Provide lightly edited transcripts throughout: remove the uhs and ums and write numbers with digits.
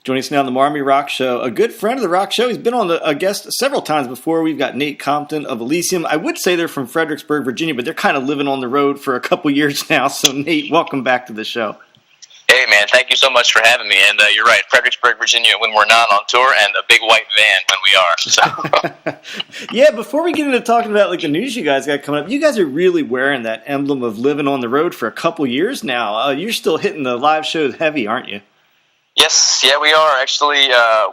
Joining us now on the MARR Rock Show, a good friend of the Rock Show. He's been on a guest several times before. We've got Nate Compton of Elisium. I would say they're from Fredericksburg, Virginia, but they're kind of living on the road for a couple years now. So, Nate, welcome back to the show. Hey, man, thank you so much for having me. And you're right, Fredericksburg, Virginia, when we're not on tour, and a big white van when we are. So. Yeah, before we get into talking about like the news you guys got coming up, you guys are really wearing that emblem of living on the road for a couple years now. You're still hitting the live shows heavy, aren't you? Yes, yeah, we are. Actually,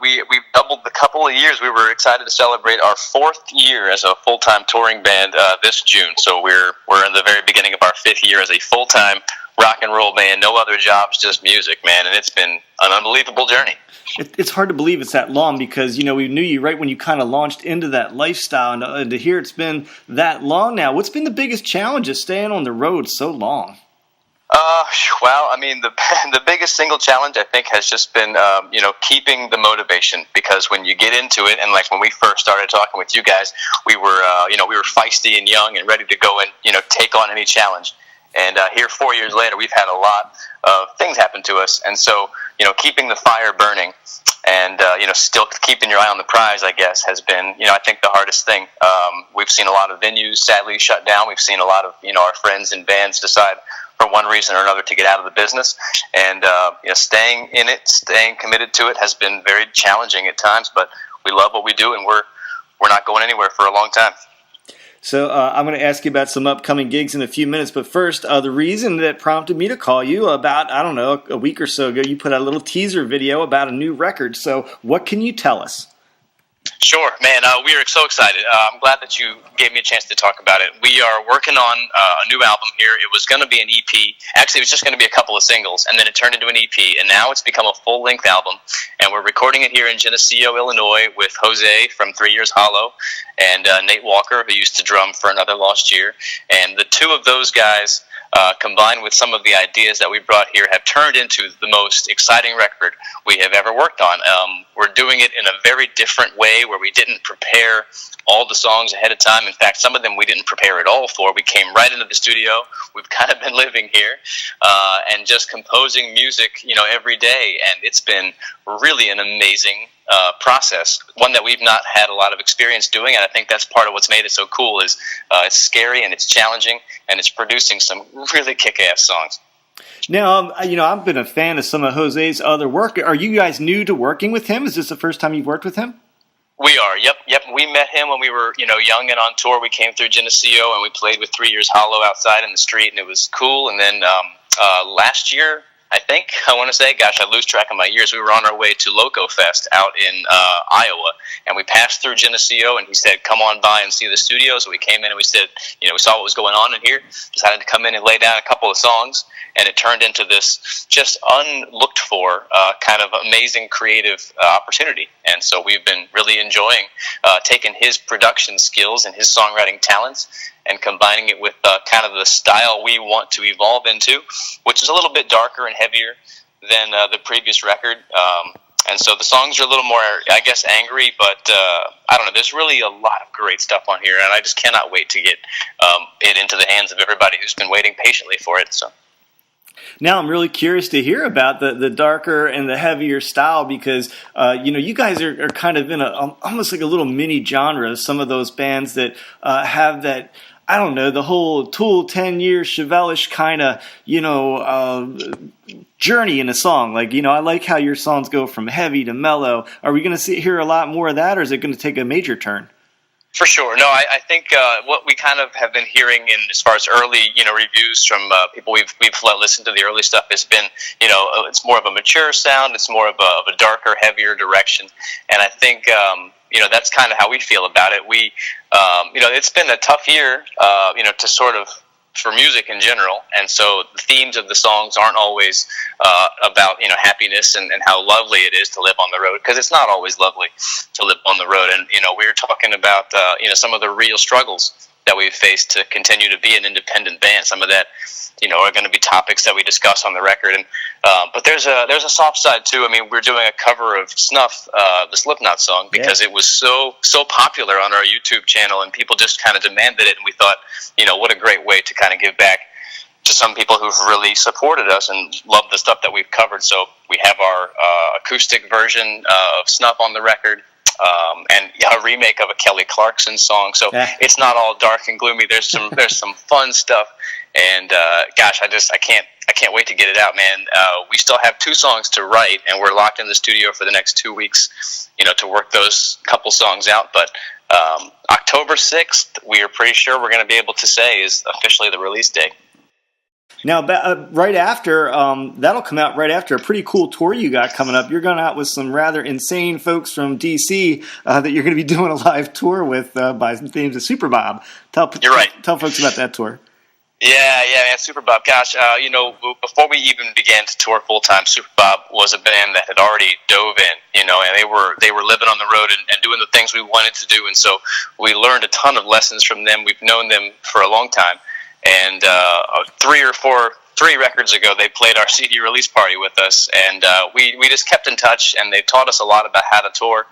we've doubled the couple of years. We were excited to celebrate our 4th year as a full-time touring band this June. So we're in the very beginning of our 5th year as a full-time rock and roll band. No other jobs, just music, man. And it's been an unbelievable journey. It's hard to believe it's that long because, you know, we knew you right when you kind of launched into that lifestyle. And to hear it's been that long now, what's been the biggest challenge of staying on the road so long? Well, I mean, the biggest single challenge, I think, has just been, keeping the motivation, because when you get into it, and like when we first started talking with you guys, we were feisty and young and ready to go and, take on any challenge. And here 4 years later, we've had a lot of things happen to us. And so, keeping the fire burning and, still keeping your eye on the prize, I guess, has been, I think the hardest thing. We've seen a lot of venues sadly shut down. We've seen a lot of, our friends and bands decide for one reason or another to get out of the business. And, staying in it, staying committed to it has been very challenging at times, but we love what we do, and we're not going anywhere for a long time. So I'm going to ask you about some upcoming gigs in a few minutes, but first, the reason that prompted me to call you about, I don't know, a week or so ago, you put out a little teaser video about a new record. So what can you tell us? Sure, man. We are so excited. I'm glad that you gave me a chance to talk about it. We are working on a new album here. It was going to be an EP. Actually, it was just going to be a couple of singles, and then it turned into an EP, and now it's become a full-length album. And we're recording it here in Geneseo, Illinois, with Jose from 3 Years Hollow and Nate Walker, who used to drum for Another Lost Year. And the two of those guys, combined with some of the ideas that we brought here, have turned into the most exciting record we have ever worked on. We're doing it in a very different way, where we didn't prepare all the songs ahead of time. In fact, some of them we didn't prepare at all for. We came right into the studio. We've kind of been living here and just composing music, every day. And it's been really an amazing process, one that we've not had a lot of experience doing. And I think that's part of what's made it so cool is it's scary and it's challenging and it's producing some really kick-ass songs. Now, I've been a fan of some of Jose's other work. Are you guys new to working with him? Is this the first time you've worked with him? We are, yep. We met him when we were, young and on tour. We came through Geneseo and we played with 3 Years Hollow outside in the street, and it was cool. And then last year, I want to say, gosh, I lose track of my years. We were on our way to Loco Fest out in Iowa, and we passed through Geneseo, and he said, come on by and see the studio. So we came in and we said, we saw what was going on in here, decided to come in and lay down a couple of songs, and it turned into this just unlooked for kind of amazing creative opportunity. And so we've been really enjoying taking his production skills and his songwriting talents and combining it with kind of the style we want to evolve into, which is a little bit darker and heavier than the previous record. And so the songs are a little more, I guess, angry, but I don't know. There's really a lot of great stuff on here, and I just cannot wait to get it into the hands of everybody who's been waiting patiently for it. So. Now I'm really curious to hear about the darker and the heavier style because, you guys are kind of in almost like a little mini genre. Some of those bands that have that, I don't know, the whole Tool 10 years Chevelle-ish kind of, journey in a song. Like, I like how your songs go from heavy to mellow. Are we going to hear a lot more of that, or is it going to take a major turn? For sure. No, I think what we kind of have been hearing in as far as early, reviews from people we've listened to the early stuff has been, it's more of a mature sound. It's more of a darker, heavier direction. And I think, that's kind of how we feel about it. We, it's been a tough year, to sort of, for music in general, and so the themes of the songs aren't always about happiness and how lovely it is to live on the road, because it's not always lovely to live on the road. And we were talking about some of the real struggles that we've faced to continue to be an independent band. Some of that are going to be topics that we discuss on the record, and but there's a soft side too. I mean, we're doing a cover of Snuff, the Slipknot song, because it was so popular on our YouTube channel, and people just kind of demanded it, and we thought, what a great way to kind of give back to some people who've really supported us and love the stuff that we've covered. So we have our acoustic version of Snuff on the record, and a remake of a Kelly Clarkson song. So it's not all dark and gloomy. There's some fun stuff, and gosh, I can't wait to get it out, man. We still have 2 songs to write, and we're locked in the studio for the next 2 weeks, to work those couple songs out. But October 6th, we are pretty sure we're going to be able to say is officially the release date. Now, right after, that'll come out right after a pretty cool tour you got coming up. You're going out with some rather insane folks from D.C. That you're going to be doing a live tour with by the names of Super Bob. You're right. Tell folks about that tour. Yeah, man, Super Bob. Gosh, before we even began to tour full time, Super Bob was a band that had already dove in, and they were living on the road and doing the things we wanted to do, and so we learned a ton of lessons from them. We've known them for a long time. And 3 records ago, they played our CD release party with us, and we just kept in touch, and they taught us a lot about how to tour.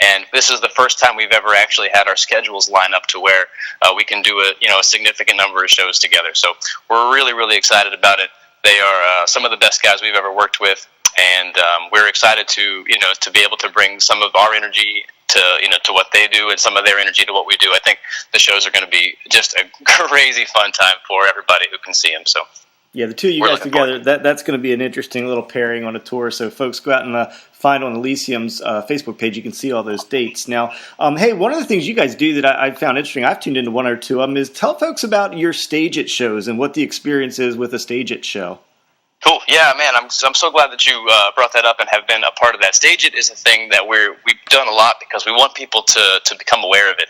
And this is the first time we've ever actually had our schedules line up to where we can do a significant number of shows together. So we're really, really excited about it. They are some of the best guys we've ever worked with, and we're excited to be able to bring some of our energy to what they do and some of their energy to what we do. I think the shows are going to be just a crazy fun time for everybody who can see them. So yeah, the two of you guys together, that's going to be an interesting little pairing on a tour. So folks, go out and find on Elisium's Facebook page. You can see all those dates. Now, hey, one of the things you guys do that I found interesting, I've tuned into 1 or 2 of them, is tell folks about your Stage It shows and what the experience is with a Stage It show. Cool. Yeah, man, I'm so glad that you brought that up and have been a part of that. Stage It is a thing that we've done a lot because we want people to become aware of it.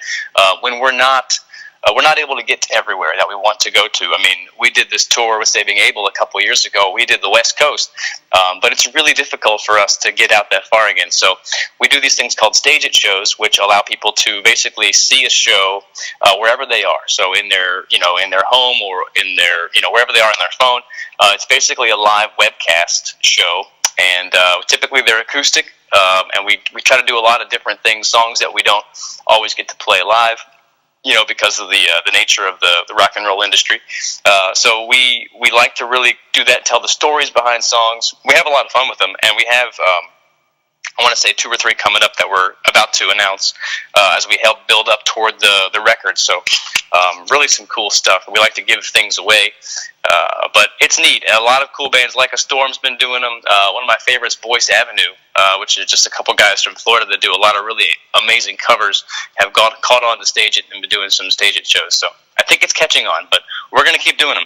When we're not able to get to everywhere that we want to go to. I mean, we did this tour with Saving Abel a couple of years ago. We did the West Coast, but it's really difficult for us to get out that far again. So we do these things called Stage It shows, which allow people to basically see a show wherever they are. So in their home or in their, wherever they are on their phone. It's basically a live webcast show, and typically they're acoustic, and we try to do a lot of different things, songs that we don't always get to play live, because of the nature of the rock and roll industry. So we like to really do that, tell the stories behind songs. We have a lot of fun with them, and we have, I want to say 2 or 3 coming up that we're about to announce as we help build up toward the record. So really some cool stuff. We like to give things away, but it's neat. And a lot of cool bands like A Storm's been doing them. One of my favorites, Boyce Avenue, which is just a couple guys from Florida that do a lot of really amazing covers, have caught on to Stage It and been doing some Stage It shows. So I think it's catching on, but we're going to keep doing them.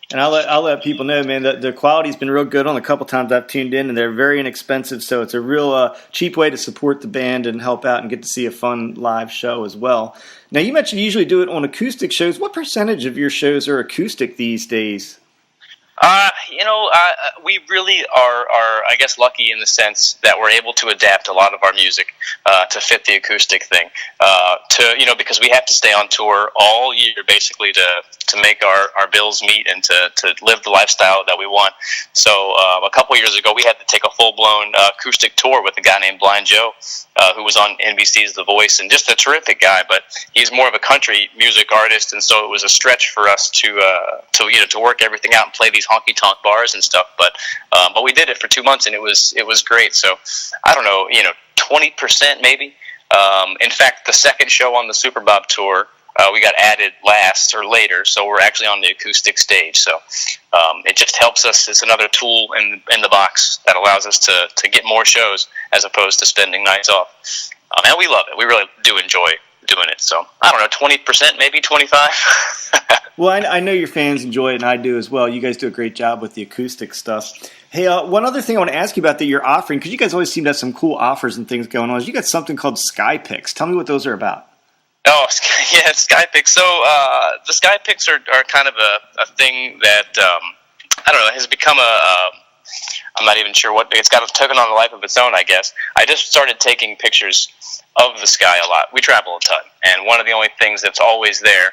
And I'll let people know, man, that the quality's been real good on a couple times I've tuned in, and they're very inexpensive, so it's a real cheap way to support the band and help out and get to see a fun live show as well. Now, you mentioned you usually do it on acoustic shows. What percentage of your shows are acoustic these days? We really are, I guess, lucky in the sense that we're able to adapt a lot of our music to fit the acoustic thing. Because we have to stay on tour all year, basically, to make our bills meet and to live the lifestyle that we want. So a couple years ago, we had to take a full-blown acoustic tour with a guy named Blind Joe, who was on NBC's The Voice, and just a terrific guy. But he's more of a country music artist, and so it was a stretch for us to work everything out and play these honky-tonk bars and stuff. But we did it for 2 months, and it was great. So I don't know, 20% maybe. In fact, the second show on the Super Bob tour, we got added last or later, so we're actually on the acoustic stage. So it just helps us. It's another tool in the box that allows us to get more shows as opposed to spending nights off. And we love it. We really do enjoy doing it. So I don't know, 20%, maybe 25%. Well, I know your fans enjoy it, and I do as well. You guys do a great job with the acoustic stuff. Hey, one other thing I want to ask you about that you're offering, because you guys always seem to have some cool offers and things going on, is you got something called Sky Picks. Tell me what those are about. Oh, yeah, Sky Picks. So the Sky Picks are kind of a thing that, I don't know, has become I'm not even sure what, it's taken on a life of its own, I guess. I just started taking pictures of the sky a lot. We travel a ton, and one of the only things that's always there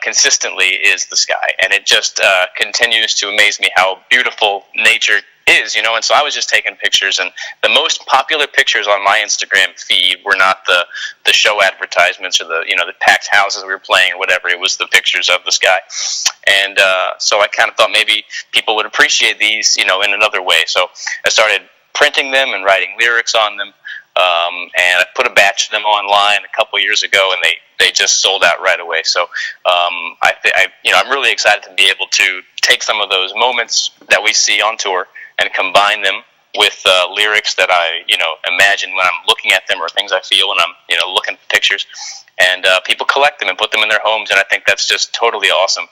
consistently is the sky, and it just continues to amaze me how beautiful nature is, and so I was just taking pictures, and the most popular pictures on my Instagram feed were not the show advertisements or the packed houses we were playing or whatever. It was the pictures of the sky, and so I kind of thought maybe people would appreciate these, in another way. So I started printing them and writing lyrics on them, and I put a batch of them online a couple years ago, and they just sold out right away. So I'm really excited to be able to take some of those moments that we see on tour and combine them with lyrics that I, imagine when I'm looking at them, or things I feel when I'm, looking at pictures. And people collect them and put them in their homes, and I think that's just totally awesome.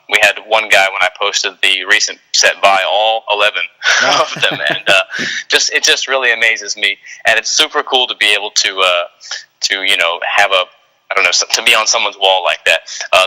We had one guy, when I posted the recent set, buy all 11 of them, and it just really amazes me. And it's super cool to be able to have to be on someone's wall like that.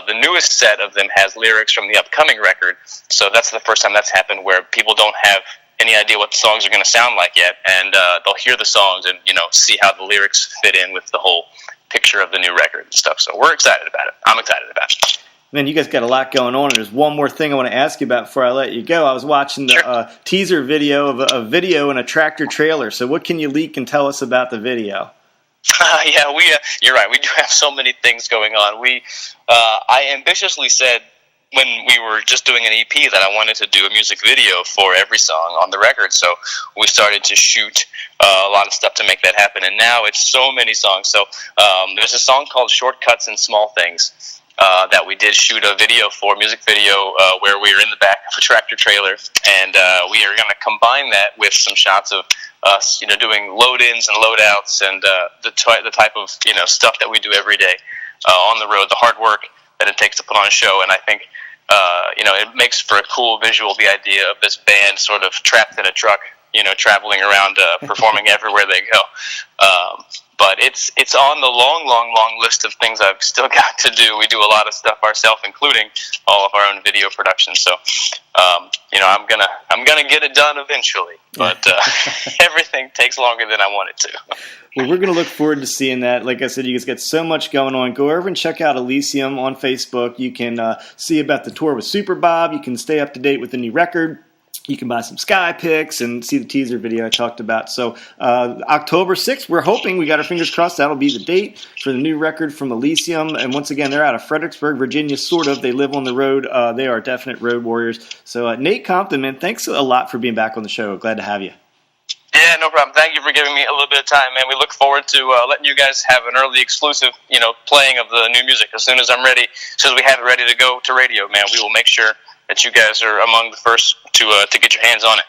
The newest set of them has lyrics from the upcoming record, so that's the first time that's happened, where people don't have any idea what the songs are going to sound like yet, and they'll hear the songs and see how the lyrics fit in with the whole picture of the new record and stuff. So we're excited about it. I'm excited about it. Man, you guys got a lot going on, and there's one more thing I want to ask you about before I let you go. I was watching the teaser video of a video in a tractor trailer. So what can you leak and tell us about the video? You're right. We do have so many things going on. I ambitiously said when we were just doing an EP that I wanted to do a music video for every song on the record. So we started to shoot a lot of stuff to make that happen, and now it's so many songs. So there's a song called Shortcuts and Small Things that we did shoot a music video where we were in the back of a tractor trailer, and we are going to combine that with some shots of us, doing load-ins and load-outs, and the type of stuff that we do every day on the road, the hard work that it takes to put on a show. And I think it makes for a cool visual, the idea of this band sort of trapped in a truck, traveling around, performing everywhere they go. But it's on the long list of things I've still got to do. We do a lot of stuff ourselves, including all of our own video production. So, I'm gonna get it done eventually. But everything takes longer than I want it to. Well, we're gonna look forward to seeing that. Like I said, you guys got so much going on. Go over and check out Elisium on Facebook. You can see about the tour with Super Bob. You can stay up to date with the new record. You can buy some Sky Pics and see the teaser video I talked about. So October 6th, we're hoping, we got our fingers crossed, that'll be the date for the new record from Elisium. And once again, they're out of Fredericksburg, Virginia, sort of. They live on the road. They are definite road warriors. So Nate Compton, man, thanks a lot for being back on the show. Glad to have you. Yeah, no problem. Thank you for giving me a little bit of time, man. We look forward to letting you guys have an early exclusive, playing of the new music. As soon as I'm ready, as soon as we have it ready to go to radio, man, we will make sure that you guys are among the first to get your hands on it.